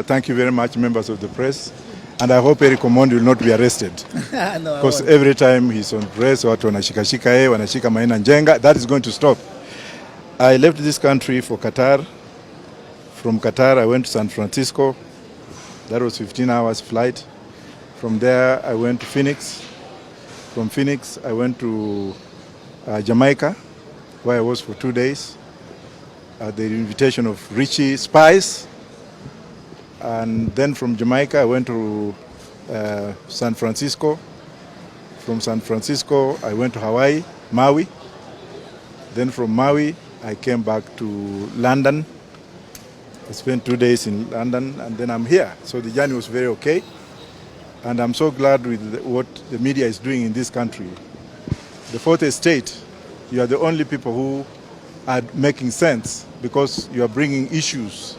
Thank you very much, members of the press. And I hope Erick Omondi will not be arrested. Because every time he's on press, watu wanashika wanashika Maina Njenga, that is going to stop. I left this country for Qatar. From Qatar, I went to San Francisco. That was 15 hours flight. From there, I went to Phoenix. From Phoenix, I went to Jamaica, where I was for 2 days at the invitation of Richie Spice. And then from Jamaica, I went to San Francisco. From San Francisco, I went to Hawaii, Maui. Then from Maui, I came back to London. I spent 2 days in London, and then I'm here. So the journey was very okay. And I'm so glad with what the media is doing in this country. The fourth estate, you are the only people who are making sense because you are bringing issues.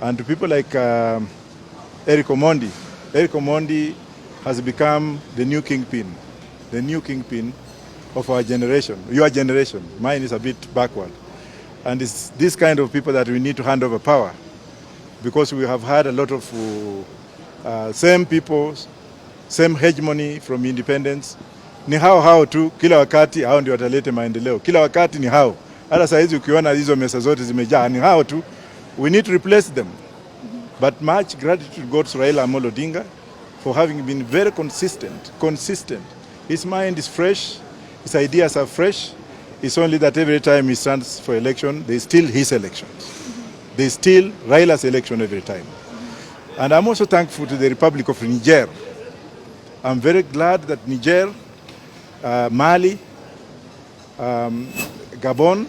And to people like Erick Omondi, Erick Omondi has become the new kingpin of our generation, your generation. Mine is a bit backward. And it's this kind of people that we need to hand over power, because we have had a lot of same people, same hegemony from independence. Ni hao tu, kila wakati hao ndio watalete maendeleo. Kila wakati ni hao. Hata saa hizi ukiona hizo mesa zote zimejaa, ni hao tu. We need to replace them. But much gratitude goes to Raila Amolo Odinga for having been very consistent. His mind is fresh, his ideas are fresh. It's only that every time he stands for election, they steal his elections. They steal Raila's election every time. And I'm also thankful to the Republic of Niger. I'm very glad that Niger, Mali, Gabon,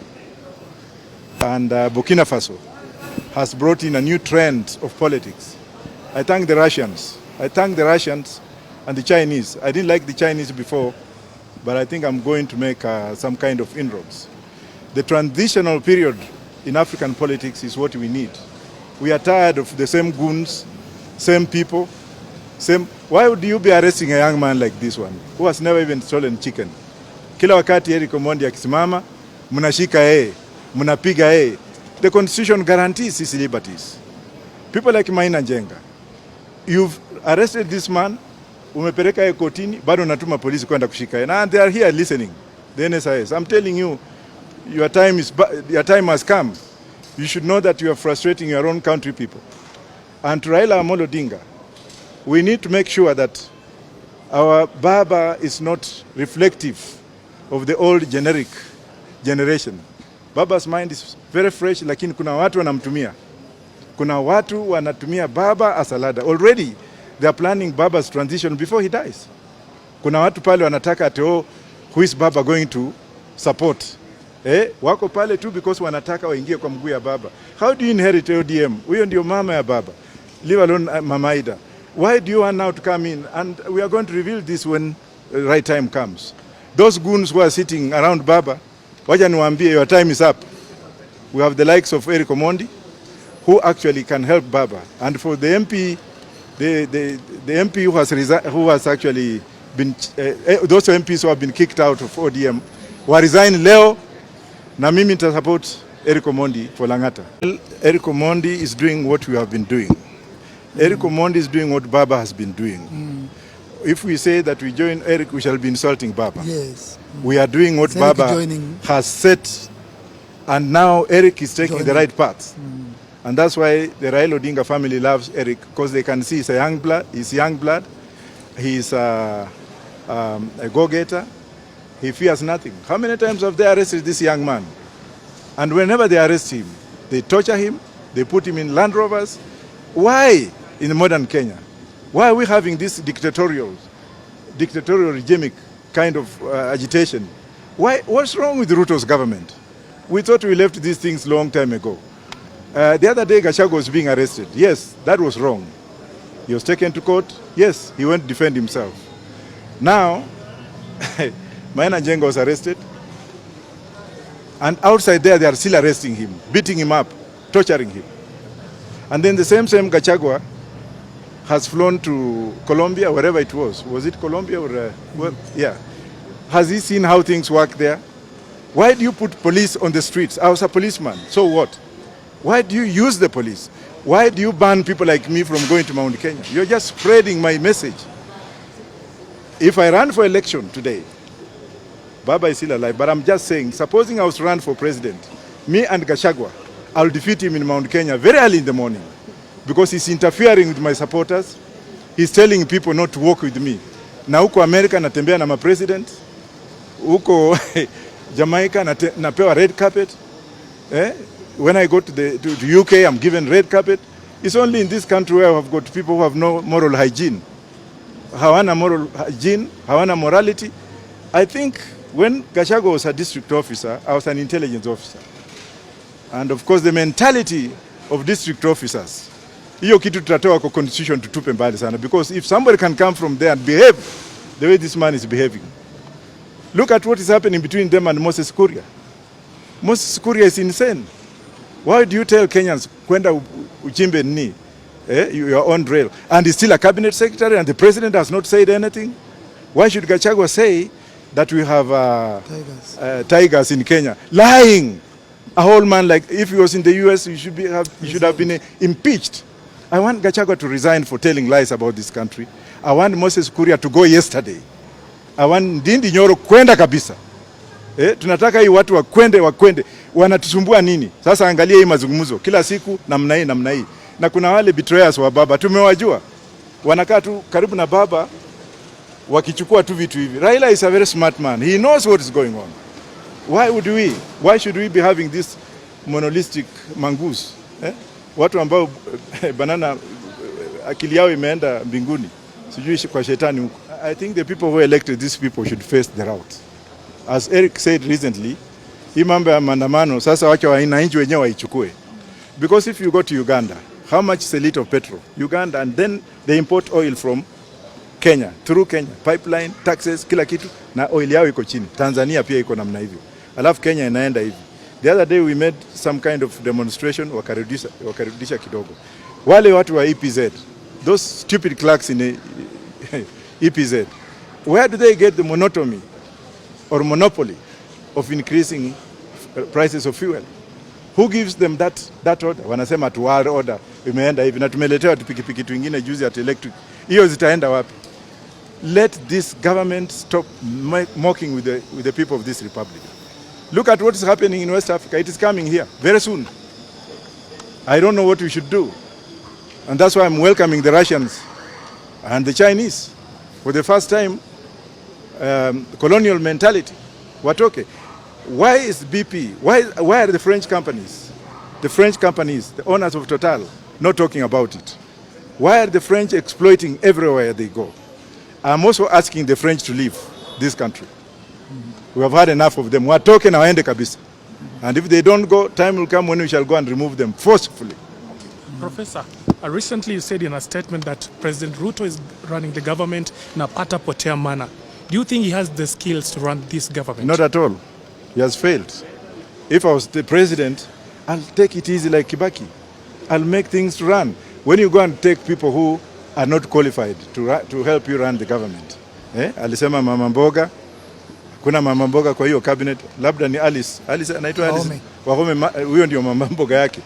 and Burkina Faso has brought in a new trend of politics. I thank the Russians. I thank the Russians and the Chinese. I didn't like the Chinese before, but I think I'm going to make some kind of inroads. The transitional period in African politics is what we need. We are tired of the same goons, same people, same. Why would you be arresting a young man like this one, who has never even stolen chicken? Kila wakati Erick Omondi akisimama, mnashika yeye, mnapiga yeye. The Constitution guarantees his liberties. People like Maina Njenga, you've arrested this man, umepeleka yeye kotini, bado natuma polisi kwenda kushika yeye. And they are here listening, the NSIS. I'm telling you, your time has come. You should know that you are frustrating your own country people. And to Raila Amolo Odinga, we need to make sure that our Baba is not reflective of the old generic generation. Baba's mind is very fresh, lakini kuna watu wanamtumia. Kuna watu wanatumia Baba as a ladder. Already, they are planning Baba's transition before he dies. Kuna watu pale wanataka ati, oh, who is Baba going to support? Wako pale tu because wanataka waingie kwa mguu ya Baba. How do you inherit ODM? Huyo ndio mama ya Baba. Leave alone Mama Ida. Why do you want now to come in? And we are going to reveal this when the right time comes. Those goons who are sitting around Baba, waja niwaambie, your time is up. We have the likes of Erick Omondi, who actually can help Baba. And for the MP, the MP who has actually been, those MPs who have been kicked out of ODM, who are resigning leo, na mimi nita support Erick Omondi for Langata. Erick Omondi is doing what we have been doing. Erick Omondi is doing what Baba has been doing. If we say that we join Erick, we shall be insulting Baba. Yes. We are doing what Baba has set, and now Erick is taking the right path. And that's why the Raila Odinga family loves Erick, because they can see he's young blood, he's a go-getter, he fears nothing. How many times have they arrested this young man? And whenever they arrest him, they torture him, they put him in Land Rovers. Why in modern Kenya? Why are we having this dictatorial regime kind of agitation? What's wrong with Ruto's government? We thought we left these things long time ago. The other day, Gachagua was being arrested. Yes, that was wrong. He was taken to court. Yes, he went to defend himself. Now, Maina Njenga was arrested. And outside there, they are still arresting him, beating him up, torturing him. And then the same Gachagua has flown to Colombia, wherever it was. Was it Colombia or, well, yeah. Has he seen how things work there? Why do you put police on the streets? I was a policeman, so what? Why do you use the police? Why do you ban people like me from going to Mount Kenya? You're just spreading my message. If I run for election today, Baba is still alive, but I'm just saying, supposing I was to run for president, me and Gachagua, I'll defeat him in Mount Kenya very early in the morning because he's interfering with my supporters. He's telling people not to work with me. Na huko America natembea na ma-president, huko Jamaica napewa red carpet. When I go to the UK, I'm given red carpet. It's only in this country where I've got people who have no moral hygiene. Hawana moral hygiene, hawana morality. I think when Gachagua was a district officer, I was an intelligence officer. And of course the mentality of district officers, hiyo kitu tutatoa kwa constitution tutupe mbali sana, because if somebody can come from there and behave the way this man is behaving, look at what is happening between them and Moses Kuria. Moses Kuria is insane. Why do you tell Kenyans kwenda uchimbe nini your own rail, and he's still a cabinet secretary and the president has not said anything? Why should Gachagua say that we have tigers in Kenya? Lying. A whole man, like if he was in the US, he should have been impeached. I want Gachagua to resign for telling lies about this country. I want Moses Kuria to go yesterday. I want Ndindi Nyoro kwenda kabisa. Tunataka hii watu wakwende. Wanatusumbua nini? Sasa angalia hii mazungumzo. Kila siku namna hii. Na kuna wale betrayers wa baba, tumewajua. Wanakaa tu karibu na baba wakichukua tu vitu hivi. Raila is a very smart man. He knows what is going on. Why should we be having this monolithic mongoose? Watu ambao banana akili yao imeenda mbinguni. Sijui kwa shetani huko. I think the people who elected these people should face the route. As Erick said recently, hii mambo ya maandamano sasa wacha wananchi wenyewe waichukue. Because if you go to Uganda, how much is a liter of petrol? Uganda, and then they import oil from Kenya, through Kenya, pipeline, taxes, kila kitu, na oil yao iko chini. Tanzania pia iko namna hivyo. Alafu Kenya inaenda hivi. The other day we made some kind of demonstration, wakarudisha kidogo. Wale watu wa EPZ, those stupid clerks in EPZ, where do they get the monotony or monopoly of increasing prices of fuel? Who gives them that order? Wanasema tu order imeenda hivi na tumeletewa pikipiki twingine juzi at electric. Hiyo zitaenda wapi? Let this government stop mocking with the people of this republic. Look at what is happening in West Africa. It is coming here very soon. I don't know what we should do. And that's why I'm welcoming the Russians and the Chinese. For the first time, colonial mentality. Watoke. Why is BP, why are the French companies, the owners of Total, not talking about it? Why are the French exploiting everywhere they go? I'm also asking the French to leave this country. We have had enough of them. Watoke na waende kabisa. And if they don't go, time will come when we shall go and remove them forcefully. Professor, recently you said in a statement that President Ruto is running the government in a pata-potea manner. Do you think he has the skills to run this government? Not at all. He has failed. If I was the president, I'll take it easy like Kibaki. I'll make things run. When you go and take people who are not qualified to help you run the government. Alisema mama mboga, kuna mama mboga kwa hiyo cabinet, labda ni Alice anaitwa Alice. Wahome, huyo ndio mama mboga yake.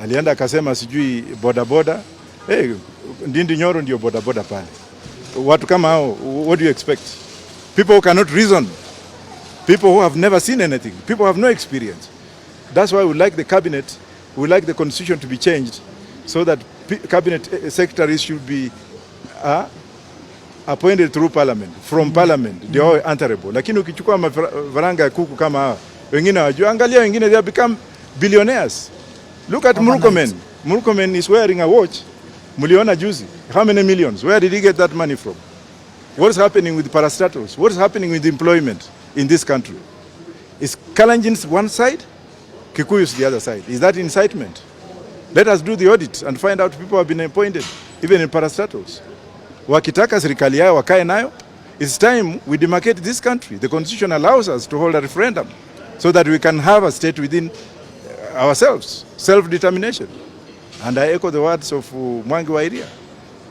Alienda akasema sijui boda. Ndindi Nyoro ndio boda pale. Watu kama hao, what do you expect? People who cannot reason. People who have never seen anything. People who have no experience. That's why we like the cabinet, we like the constitution to be changed so that cabinet secretaries should be appointed through parliament. From parliament, they are answerable. Lakini ukichukua mafaranga ya kuku kama hawa, wengine wajua, angalia wengine, they have become billionaires. Look at Murkomen. Murkomen is wearing a watch. Muliona juzi. How many millions? Where did he get that money from? What is happening with parastatals? What is happening with employment in this country? Is Kalenjin's one side, Kikuyu's the other side? Is that incitement? Let us do the audit and find out people who have been appointed, even in parastatals. Wakitaka serikali yao wakae nayo. It's time we demarcate this country. The constitution allows us to hold a referendum so that we can have a state within ourselves, self-determination. And I echo the words of Mwangi wa Iria.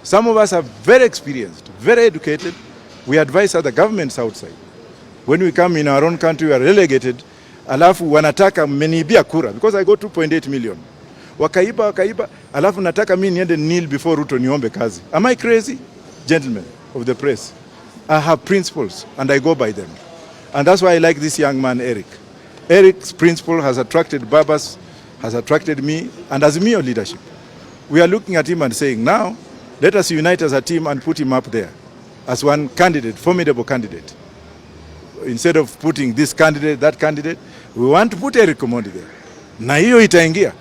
Some of us are very experienced, very educated. We advise other governments outside. When we come in our own country, we are relegated. Alafu wanataka mmenibia kura, because I got 2.8 million. wakaiba, alafu nataka mimi niende kneel before Ruto niombe kazi. Am I crazy? Gentlemen of the press, I have principles and I go by them. And that's why I like this young man, Erick. Erick's principle has attracted Babas, has attracted me, and Azimio leadership. We are looking at him and saying, now, let us unite as a team and put him up there as one candidate, formidable candidate. Instead of putting this candidate, that candidate, we want to put Erick Omondi there. Na hiyo itaingia.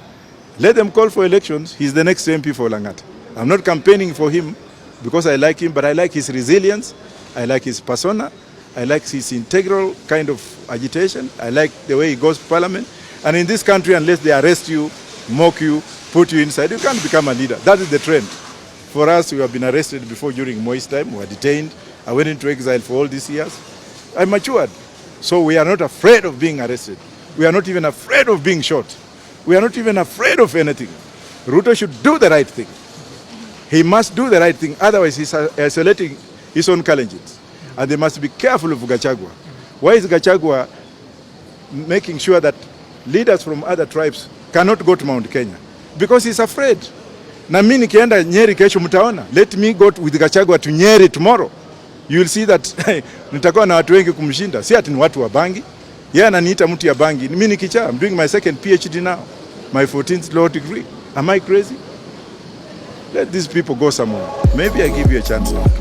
Let them call for elections. He's the next MP for Langata. I'm not campaigning for him because I like him, but I like his resilience. I like his persona. I like his integral kind of agitation. I like the way he goes to parliament. And in this country, unless they arrest you, mock you, put you inside, you can't become a leader. That is the trend. For us, we have been arrested before during Moi's time. We were detained. I went into exile for all these years. I matured. So we are not afraid of being arrested. We are not even afraid of being shot. We are not even afraid of anything. Ruto should do the right thing. He must do the right thing. Otherwise, he's isolating his own Kalenjins. And they must be careful of Gachagua. Why is Gachagua making sure that leaders from other tribes cannot go to Mount Kenya? Because he's afraid. Na mimi nikienda Nyeri kesho mtaona. Let me go with Gachagua to Nyeri tomorrow. You will see that nitakuwa na watu wengi kumshinda. Si ati ni watu wa bangi. Yeye ananiita mtu ya bangi. Mimi ni kichaa. I'm doing my second PhD now. My 14th law degree. Am I crazy? Let these people go somewhere. Maybe I give you a chance now.